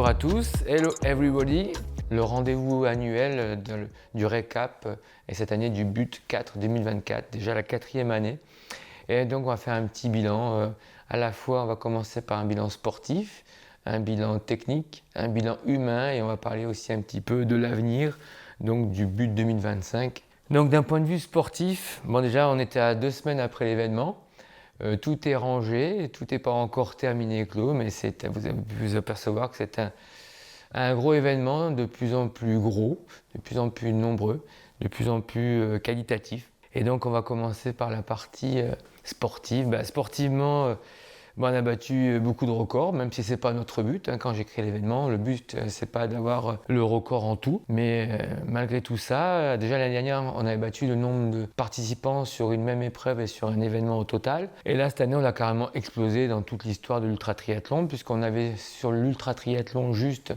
à tous, hello everybody, le rendez-vous annuel du récap et cette année du but 4 2024, déjà la 4e année. Et donc on va faire un petit bilan, à la fois on va commencer par un bilan sportif, un bilan technique, un bilan humain et on va parler aussi un petit peu de l'avenir, donc du but 2025. Donc d'un point de vue sportif, bon déjà on était à 2 semaines après l'événement. Tout est rangé, tout n'est pas encore terminé et clos, mais vous avez pu vous apercevoir que c'est un gros événement de plus en plus gros, de plus en plus nombreux, de plus en plus qualitatif. Et donc on va commencer par la partie sportive. Sportivement, on a battu beaucoup de records, même si ce n'est pas notre but. Quand j'ai créé l'événement, le but, c'est pas d'avoir le record en tout. Mais malgré tout ça, déjà l'année dernière, on avait battu le nombre de participants sur une même épreuve et sur un événement au total. Et là, cette année, on a carrément explosé dans toute l'histoire de l'ultra-triathlon, puisqu'on avait sur l'ultra-triathlon juste,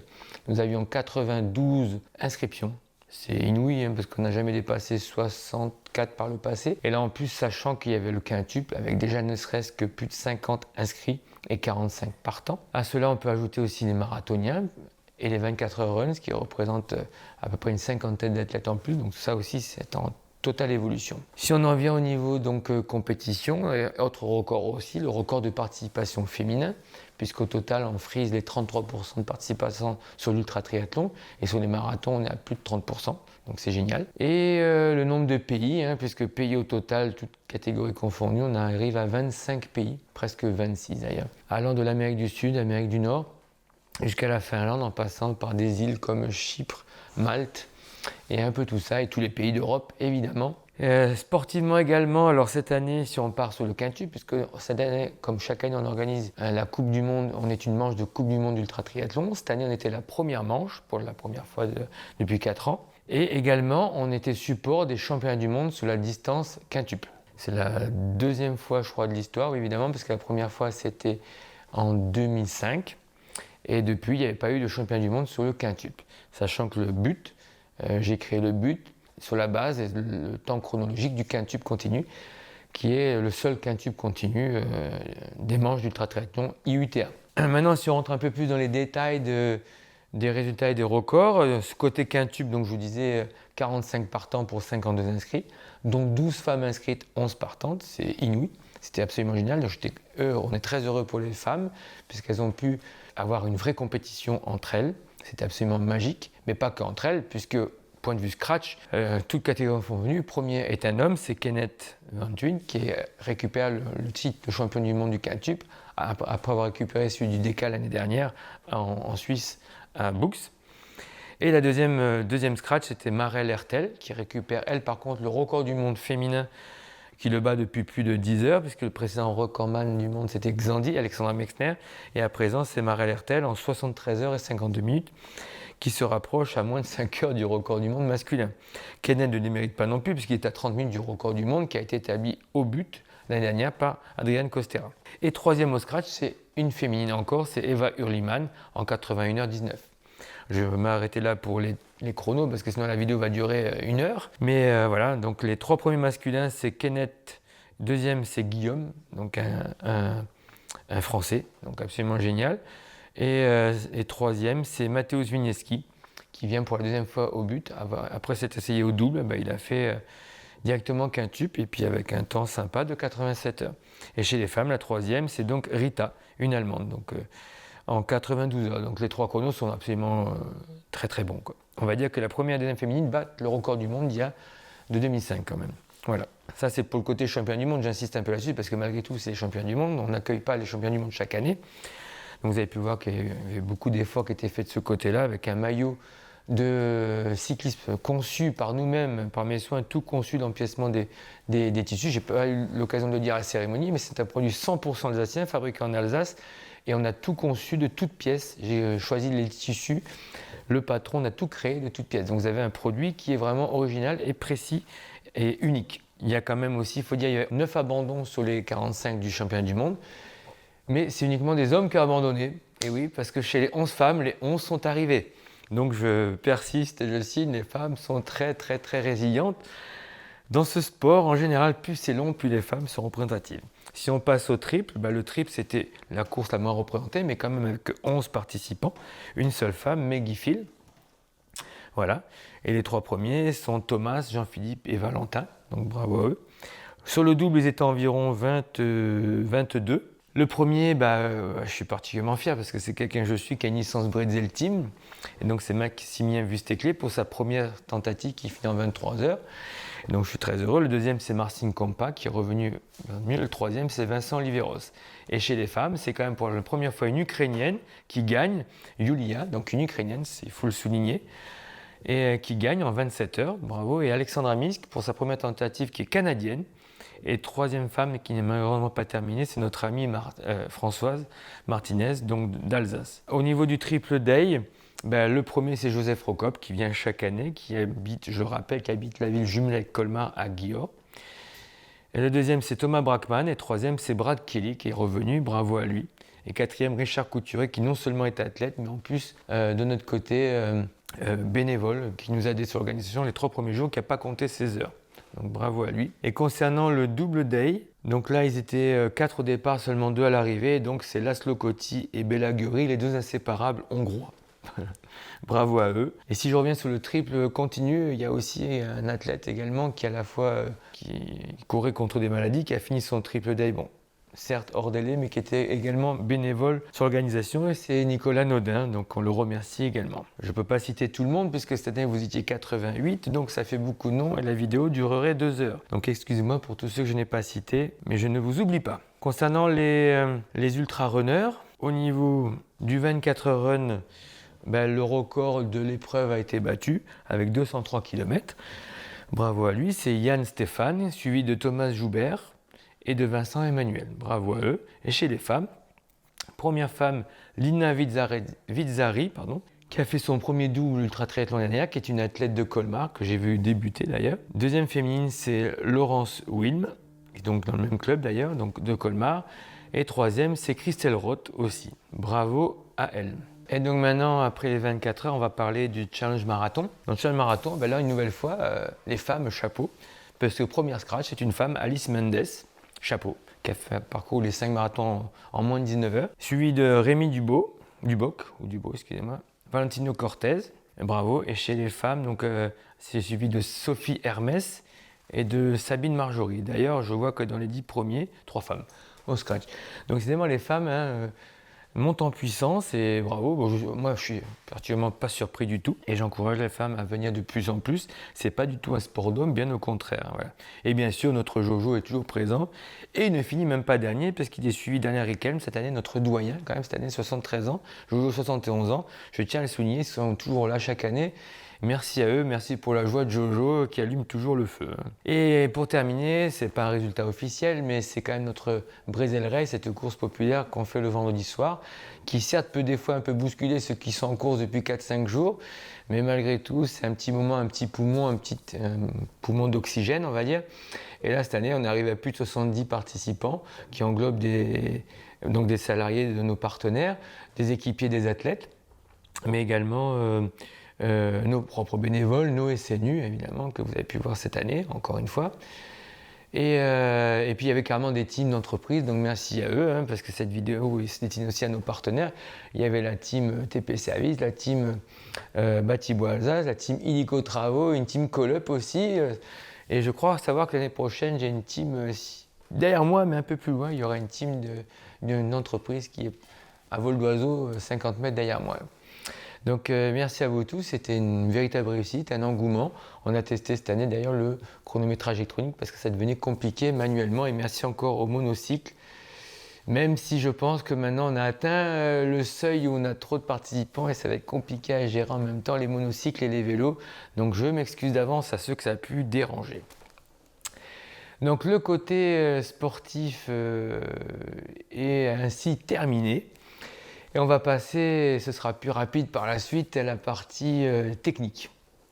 nous avions 92 inscriptions. C'est inouï, parce qu'on n'a jamais dépassé 64 par le passé. Et là, en plus, sachant qu'il y avait le quintuple, avec déjà ne serait-ce que plus de 50 inscrits et 45 partants. À cela, on peut ajouter aussi les marathoniens et les 24 heures runs, qui représentent à peu près une cinquantaine d'athlètes en plus. Donc ça aussi, c'est en totale évolution. Si on en vient au niveau compétition, autre record aussi, le record de participation féminin, puisqu'au total on frise les 33% de participation sur l'ultra-triathlon et sur les marathons on est à plus de 30%, donc c'est génial. Et le nombre de pays, puisque pays au total, toutes catégories confondues, on arrive à 25 pays, presque 26 d'ailleurs, allant de l'Amérique du Sud, l'Amérique du Nord, jusqu'à la Finlande en passant par des îles comme Chypre, Malte, et un peu tout ça, et tous les pays d'Europe évidemment. Sportivement également, alors cette année, si on part sur le quintuple, puisque cette année, comme chaque année on organise la Coupe du Monde, on est une manche de Coupe du Monde d'Ultra Triathlon. Cette année on était la première manche, pour la première fois depuis 4 ans. Et également on était support des championnats du monde sur la distance quintuple. C'est la 2e fois je crois de l'histoire évidemment, parce que la première fois c'était en 2005. Et depuis il n'y avait pas eu de championnat du monde sur le quintuple. Sachant que le but, j'ai créé le but sur la base et le temps chronologique du quintuple continu, qui est le seul quintuple continu des manches d'ultra-triathlon IUTA. Maintenant, si on rentre un peu plus dans les détails des résultats et des records, ce côté quintuple, donc je vous disais 45 partants pour 52 inscrits, donc 12 femmes inscrites, 11 partantes, c'est inouï, c'était absolument génial. Donc on est très heureux pour les femmes, puisqu'elles ont pu avoir une vraie compétition entre elles. C'était absolument magique, mais pas qu'entre elles, puisque, point de vue scratch, toute catégorie confondue, premier est un homme, c'est Kenneth Van Thuyn, qui récupère le titre de champion du monde du quintuple, après avoir récupéré celui du DK l'année dernière en Suisse à Buchs. Et la deuxième scratch, c'était Marelle Hertel, qui récupère, elle, par contre, le record du monde féminin, qui le bat depuis plus de 10 heures, puisque le précédent recordman du monde, c'était Xandi, Alexandra Mexner, et à présent, c'est Marelle Hertel en 73 heures et 52 minutes, qui se rapproche à moins de 5 heures du record du monde masculin. Kenneth ne les mérite pas non plus, puisqu'il est à 30 minutes du record du monde, qui a été établi au but l'année dernière par Adriane Costera. Et 3e au scratch, c'est une féminine encore, c'est Eva Hurlimann en 81h19. Je vais m'arrêter là pour les chronos, parce que sinon la vidéo va durer 1 heure. Mais voilà, donc les 3 premiers masculins, c'est Kenneth, 2e c'est Guillaume, donc un Français, donc absolument génial. Et 3e, c'est Mateusz Winieski, qui vient pour la 2e fois au but. Après s'être essayé au double, il a fait directement quintuple, et puis avec un temps sympa de 87 heures. Et chez les femmes, la 3e, c'est donc Rita, une Allemande, donc en 92 heures. Donc les 3 chronos sont absolument très très bons, quoi. On va dire que la première et la 2e féminine battent le record du monde de 2005 quand même. Voilà. Ça c'est pour le côté champion du monde, j'insiste un peu là-dessus, parce que malgré tout c'est les champions du monde, on n'accueille pas les champions du monde chaque année. Donc vous avez pu voir qu'il y avait beaucoup d'efforts qui étaient faits de ce côté-là, avec un maillot de cyclisme conçu par nous-mêmes, par mes soins, tout conçu d'empiècement des tissus. J'ai pas eu l'occasion de le dire à la cérémonie, mais c'est un produit 100% alsacien, fabriqué en Alsace, et on a tout conçu de toutes pièces. J'ai choisi les tissus, le patron, on a tout créé de toutes pièces. Donc vous avez un produit qui est vraiment original et précis et unique. Il y a quand même aussi, il faut dire, il y a 9 abandons sur les 45 du championnat du monde. Mais c'est uniquement des hommes qui ont abandonné. Et oui, parce que chez les 11 femmes, les 11 sont arrivées. Donc je persiste et je signe, les femmes sont très très très résilientes. Dans ce sport, en général, plus c'est long, plus les femmes sont représentatives. Si on passe au triple, le triple c'était la course la moins représentée, mais quand même avec 11 participants, une seule femme, Maggie Phil. Voilà. Et les 3 premiers sont Thomas, Jean-Philippe et Valentin, donc bravo à eux. Sur le double, ils étaient environ 22. Le premier, je suis particulièrement fier parce que c'est quelqu'un que je suis qui a une licence Bretzel Team. Et donc c'est Maximien Wustekle pour sa première tentative qui finit en 23 heures. Et donc je suis très heureux. Le deuxième, c'est Marcin Kompa qui est revenu mieux. Le troisième, c'est Vincent Liveros. Et chez les femmes, c'est quand même pour la première fois une Ukrainienne qui gagne, Yulia, donc une Ukrainienne, il faut le souligner, et qui gagne en 27 heures. Bravo. Et Alexandra Misk pour sa première tentative qui est canadienne. Et troisième femme qui n'est malheureusement pas terminée, c'est notre amie Françoise Martinez, donc d'Alsace. Au niveau du triple day, le premier c'est Joseph Rocop qui vient chaque année, qui habite, je rappelle, qui habite la ville jumelée avec Colmar à Győr. Et le deuxième c'est Thomas Brackman et troisième c'est Brad Kelly qui est revenu, bravo à lui. Et quatrième Richard Couturier qui non seulement est athlète mais en plus de notre côté bénévole qui nous a aidé sur l'organisation les 3 premiers jours, qui n'a pas compté ses heures. Donc bravo à lui. Et concernant le double day, donc là ils étaient 4 au départ, seulement 2 à l'arrivée. Donc c'est Laszlo Kotti et Bela Guri, les 2 inséparables hongrois. Bravo à eux. Et si je reviens sur le triple continu, il y a aussi un athlète également qui à la fois qui courait contre des maladies, qui a fini son triple day. Bon, certes hors délai, mais qui était également bénévole sur l'organisation, et c'est Nicolas Naudin, donc on le remercie également. Je ne peux pas citer tout le monde, puisque cette année vous étiez 88, donc ça fait beaucoup de noms, et la vidéo durerait 2 heures. Donc excusez-moi pour tous ceux que je n'ai pas cités, mais je ne vous oublie pas. Concernant les ultra-runners, au niveau du 24 heures run, le record de l'épreuve a été battu, avec 203 km. Bravo à lui, c'est Yann Stéphane, suivi de Thomas Joubert, et de Vincent Emmanuel. Bravo à eux. Et chez les femmes, première femme, Lina Vizzari, qui a fait son premier double ultra-triathlon l'année dernière, qui est une athlète de Colmar, que j'ai vu débuter d'ailleurs. Deuxième féminine, c'est Laurence Wilm, donc dans le même club d'ailleurs, donc de Colmar. Et troisième, c'est Christelle Roth aussi. Bravo à elle. Et donc maintenant, après les 24 heures, on va parler du challenge marathon. Dans le challenge marathon, là, une nouvelle fois, les femmes, chapeau. Parce que première scratch, c'est une femme, Alice Mendes, chapeau, qui a fait parcours les 5 marathons en moins de 19 heures. Suivi de Rémi Duboc, excusez-moi, Valentino Cortez, bravo. Et chez les femmes, donc, c'est suivi de Sophie Hermès et de Sabine Marjorie. D'ailleurs, je vois que dans les 10 premiers, 3 femmes au scratch. Donc, c'est vraiment les femmes montent en puissance et bravo. Moi, je suis particulièrement pas surpris du tout et j'encourage les femmes à venir de plus en plus. C'est pas du tout un sport d'homme, bien au contraire. Voilà. Et bien sûr, notre Jojo est toujours présent et il ne finit même pas dernier parce qu'il est suivi d'Alain Riquelme cette année, notre doyen, quand même cette année, 73 ans. Jojo, 71 ans. Je tiens à le souligner, ils sont toujours là chaque année. Merci à eux, merci pour la joie de Jojo qui allume toujours le feu. Et pour terminer, c'est pas un résultat officiel, mais c'est quand même notre Bretzel Race, cette course populaire qu'on fait le vendredi soir, qui certes peut des fois un peu bousculer ceux qui sont en course depuis 4-5 jours, mais malgré tout, c'est un petit moment, un petit poumon d'oxygène, on va dire. Et là, cette année, on arrive à plus de 70 participants qui englobent des salariés de nos partenaires, des équipiers, des athlètes, mais également nos propres bénévoles, nos SNU évidemment, que vous avez pu voir cette année, encore une fois. Et puis il y avait carrément des teams d'entreprise, donc merci à eux, parce que cette vidéo est destinée aussi à nos partenaires. Il y avait la team TP Service, la team Batibois Alsace, la team Illico Travaux, une team Colup aussi. Et je crois savoir que l'année prochaine, j'ai une team derrière moi, mais un peu plus loin, il y aura une team d'une entreprise qui est à vol d'oiseau, 50 mètres derrière moi. Donc merci à vous tous, c'était une véritable réussite, un engouement. On a testé cette année d'ailleurs le chronométrage électronique parce que ça devenait compliqué manuellement, et merci encore au monocycle. Même si je pense que maintenant on a atteint le seuil où on a trop de participants et ça va être compliqué à gérer en même temps les monocycles et les vélos. Donc je m'excuse d'avance à ceux que ça a pu déranger. Donc le côté sportif est ainsi terminé. Et on va passer, ce sera plus rapide par la suite, à la partie technique.